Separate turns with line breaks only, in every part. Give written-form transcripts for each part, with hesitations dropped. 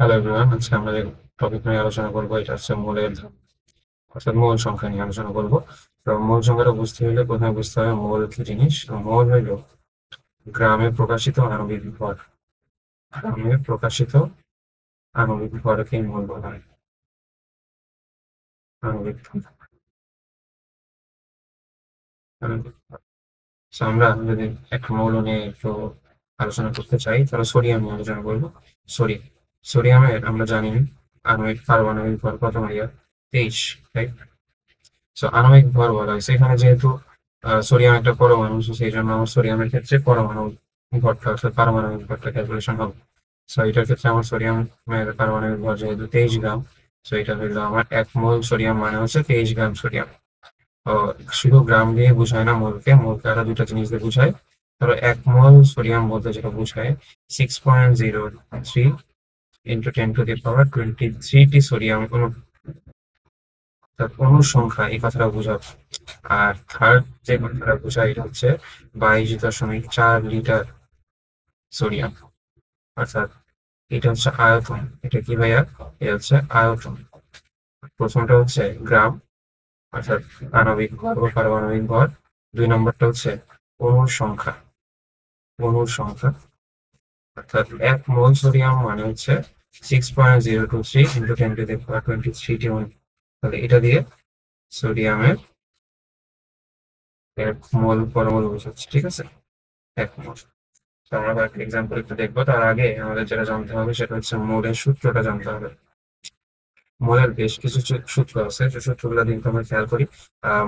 Hello everyone, আজকে আমরা যে টপিক নিয়ে আলোচনা করবো এটা হচ্ছে মোলের ধারণা, অর্থাৎ মোল সংখ্যা নিয়ে আলোচনা করবো। তো মোল সংখ্যাটা বুঝতে হলে প্রথমে বুঝতে হবে মোল কি জিনিস। তো মোল হইল গ্রামে প্রকাশিত আণবিক ভর। গ্রামে প্রকাশিত আণবিক ভরকেই মোল বলা হয়। আণবিক ভর, আণবিক ভর। So, আমরা যদি একটা মৌল নিয়ে একটু আলোচনা করতে চাই তাহলে সোডিয়াম নিয়ে আলোচনা করবো। সোডিয়াম সোডিয়ামের আমরা জানি আণবিক পারমাণবিক ভর কত ভাইয়া? 23, রাইট? সো আণবিক ভর বলা হয়েছে এখানে, যেহেতু সোডিয়াম একটা পরমাণু, so সেই জন্য আমার সোডিয়ামের ক্ষেত্রে পরমাণু ভরটা অর্থাৎ পারমাণবিক ভরটা ক্যালকুলেশন হবে। সো এটার ক্ষেত্রে আমার সোডিয়ামের পারমাণবিক ভর যেহেতু 23 গ্রাম, সো এটা হইলো আমার 1 মোল সোডিয়াম মানে হচ্ছে 23 গ্রাম সোডিয়াম। তো শুধু গ্রাম দিয়ে বোঝায় না মোলকে, মোলকে আরো দুটা জিনিস দিয়ে বোঝায়। ধরো 1 মোল সোডিয়াম বলতে যেটা বোঝায় 6.03 ইন্টু 10⁻23টি সোডিয়াম অণু, অর্থাৎ অণুর সংখ্যা, এই কথাটা বোঝাবে। আর থার্ড যে কথাটা বোঝায় এটা হচ্ছে 22.4 লিটার সোডিয়াম, অর্থাৎ এটা হচ্ছে আয়তন। এটা কি ভাইয়া? এটা হচ্ছে আয়তন। প্রথমটা হচ্ছে গ্রাম, অর্থাৎ আণবিক ভর ও পারমাণবিক ভর। 2 নম্বরটা হচ্ছে অণুর সংখ্যা, অণুর সংখ্যা, অর্থাৎ 1 মোল সোডিয়াম মানে হচ্ছে 6.023 ইন্টু 10⁻23টি অণু। তাহলে এটা দিয়ে সোডিয়ামের 1 মোল পরমাণু বোঝাচ্ছে, ঠিক আছে? 1 মোল। তো আমরা কয়েকটা এক্সাম্পল একটু দেখবো। তার আগে আমাদের যেটা জানতে হবে সেটা হচ্ছে মোলের সূত্রটা জানতে হবে। মোলের বেশ কিছু সূত্র আছে, যে সূত্রগুলো দিয়ে আমরা খেয়াল করি।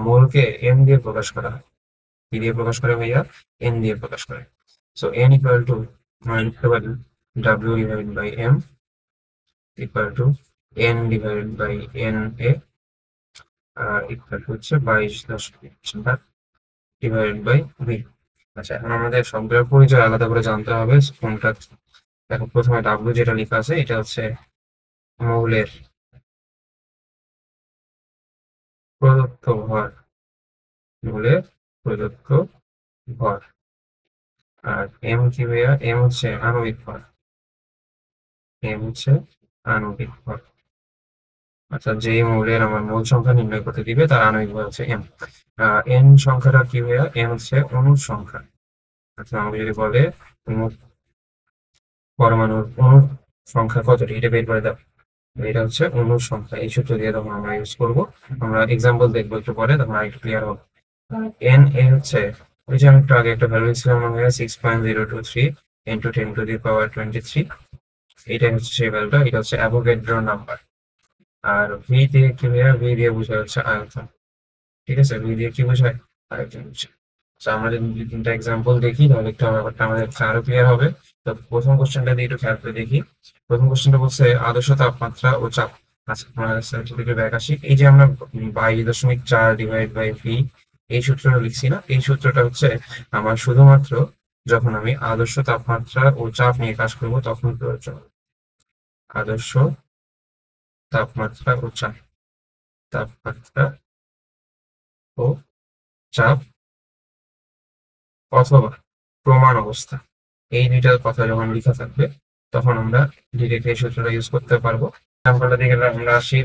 মোলকে এন দিয়ে প্রকাশ করা হয়। কি দিয়ে প্রকাশ করে ভাইয়া? এন দিয়ে প্রকাশ করে। সো এন ইকুয়াল টু, আমরা লিখতে পারি W divide by M equal to N divide by N A equal to হচ্ছে 22.4 ডিভাইড বাই ভি। আচ্ছা, এখন আমাদের সবগুলোর পরিচয় আলাদা করে জানতে হবে কোনটা। দেখো, প্রথমে ডাব্লিউ যেটা লেখা আছে এটা হচ্ছে মৌলের প্রদত্ত ভর, মৌলের প্রদত্ত ভর। আর এম কি ভাইয়া? এম হচ্ছে আণবিক ভর, এম হচ্ছে আণবিক ভর। অর্থাৎ যেই মৌলের আমার মোল সংখ্যা নির্ণয় করতে দিবে তার আণবিক ভর হচ্ছে এম। এন সংখ্যাটা কি ভাইয়া? এন হচ্ছে অণুর সংখ্যা। অর্থাৎ আমাকে যদি বলে পরমাণুর অণুর সংখ্যা কতটি, এটা বের করে দাও, এটা হচ্ছে অণুর সংখ্যা। এই সূত্র দিয়ে তখন আমরা ইউজ করবো। আমরা এক্সাম্পল দেখবো একটু পরে, তখন আরেকটু ক্লিয়ার হবে। এন এ হচ্ছে, ওই যে আমি একটু আগে একটা ভ্যালু দিচ্ছিলাম না ভাইয়া, 6.023 ইন্টু 10⁻23। এইটাই হচ্ছে সেই ভ্যালুটা, এটা হচ্ছে অ্যাভোগাড্রো নাম্বার। আর ভি দিয়ে কি ভাইয়া? ভি দিয়ে বোঝায় হচ্ছে আয়তন। ঠিক আছে, ভি দিয়ে কি বোঝায়? আয়তন বোঝায়। তো আমরা যদি 2-3টা এক্সাম্পল দেখি তাহলে একটু ব্যাপারটা আমাদের কাছে আরো ক্লিয়ার হবে। তো প্রথম কোশ্চেনটা দিয়ে একটু খেয়াল করে দেখি। প্রথম কোশ্চেনটা বলছে আদর্শ তাপমাত্রা ও চাপ। আচ্ছা, আমরা সার্টিফিকেট ব্যাক আসি। এই যে আমরা 22.4 ডিভাইড বাই ভি, এই সূত্রটা লিখছি না, এই সূত্রটা হচ্ছে আমার শুধুমাত্র যখন আমি আদর্শ তাপমাত্রা ও চাপ নিয়ে কাজ করব তখন প্রয়োজন। আদর্শ তাপমাত্রা ও চাপ, তাপমাত্রা ও চাপ অথবা প্রমাণ অবস্থা, এই দুইটার কথা যখন লেখা থাকবে তখন আমরা ডিরেক্ট এই সূত্রটা ইউজ করতে পারবো। এক্সাম্পলটা দিকে আমরা আসি,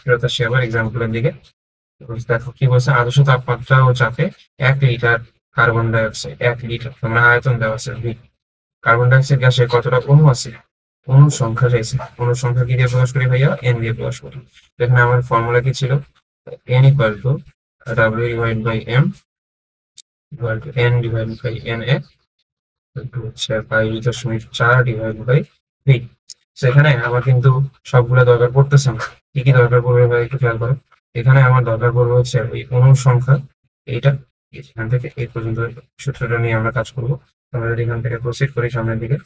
ফেরত আসি আবার এক্সাম্পলের দিকে। দেখো কি বলছে, আদর্শ তাপমাত্রা ও চাপে 1 litre carbon die oxide, 1 litre মানে আয়তন দেওয়া আছে ভি। কার্বন ডাই অক্সাইড গ্যাসে কতটা অণু আছে? অণুর সংখ্যা চাইছে। অণুর সংখ্যা কি দিয়ে প্রকাশ করি ভাইয়া? এন দিয়ে প্রকাশ করি। এখানে আমার ফর্মুলা কি ছিল? N equal to W divide by M equal to N divide by N A হচ্ছে 22.4 ডিভাইড বাই ভি। সেখানে আমার কিন্তু সবগুলা দরকার পড়তেছে না। কি কি দরকার পড়বে ভাই একটু খেয়াল করো। এখানে আমার দরকার পড়বে হচ্ছে ওই অণুর সংখ্যা, এইটা। এখান থেকে এই পর্যন্ত সূত্রটা নিয়ে আমরা কাজ করবো। আমরা যদি এখান থেকে প্রসিড করি সামনের দিকে,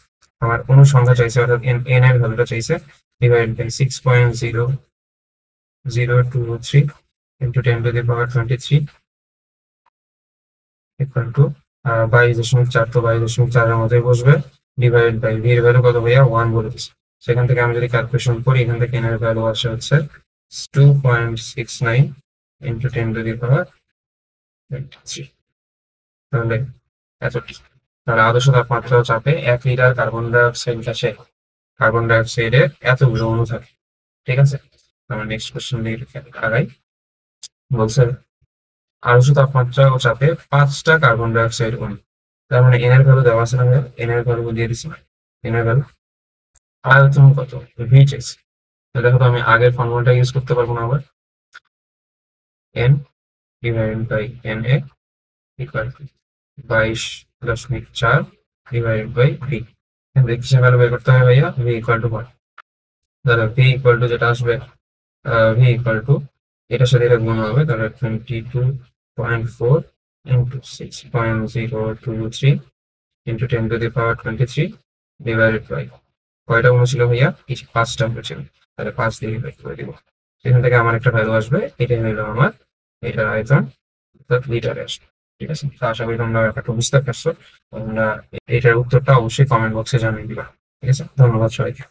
আমার অণুর সংখ্যা চাইছে, অর্থাৎ এন এর ভ্যালুটা চাইছে divide by 6.0023 into 10⁻23 equal to 22.4। তো 22.4-এর মধ্যেই বসবে, ডিভাইড বাই ভি এর ভ্যালু কত ভাইয়া? 1 বলে দিচ্ছে। সেখান থেকে আমি যদি ক্যালকুলেশন করি, এখান থেকে এন এর ভ্যালু আসে হচ্ছে 2.69 ইন্টু 10⁻23। তাহলে এতটি। তাহলে আদর্শ তাপমাত্রা ও চাপে 1 লিটার কার্বন ডাই অক্সাইড গ্যাসে কার্বন ডাই অক্সাইডের এতগুলো অণু থাকে। ঠিক আছে, আমরা নেক্সট কোশ্চেন দিকে আগাই। বলছে আদর্শ তাপমাত্রা ও চাপে 5টা কার্বন ডাই অক্সাইড অণু, তার মানে এন এর ভ্যালু দেওয়া আছে না? এন এর ভ্যালু দিয়ে দিচ্ছি, এন এর ভ্যালু। আয়তন কত? ভিএইচএস। তো দেখো তো আমি আগের ফর্মুলাটা ইউজ করতে পারবো না আবার। N divided by N A equal to 22.4 divided by V. কিসের ভ্যালু বের করতে হবে ভাইয়া? V equal to what? দাদা ভি ইকুয়াল টু যেটা আসবে, ভি ইকুয়াল টু এটার সাথে এটা গুণ হবে, তাহলে 22.4 ইন্টু 6.023 ইন্টু 10⁻23 ডিভাইডেড বাই, কয়টা অণু ছিল ভাইয়া? 5টা অণু ছিল, তাহলে 5 দিয়ে ডিভাইড করে দিব। এখান থেকে আমার একটা ভ্যালু আসবে, এটাই হলো আমার এটার আয়তন, অর্থাৎ লিটারে আসবে। ঠিক আছে, তো আশা করি তোমরা ব্যাপারটা বুঝতে পারছো। তোমরা এটার উত্তরটা অবশ্যই কমেন্ট বক্সে জানিয়ে দিবা। ঠিক আছে, ধন্যবাদ সবাইকে।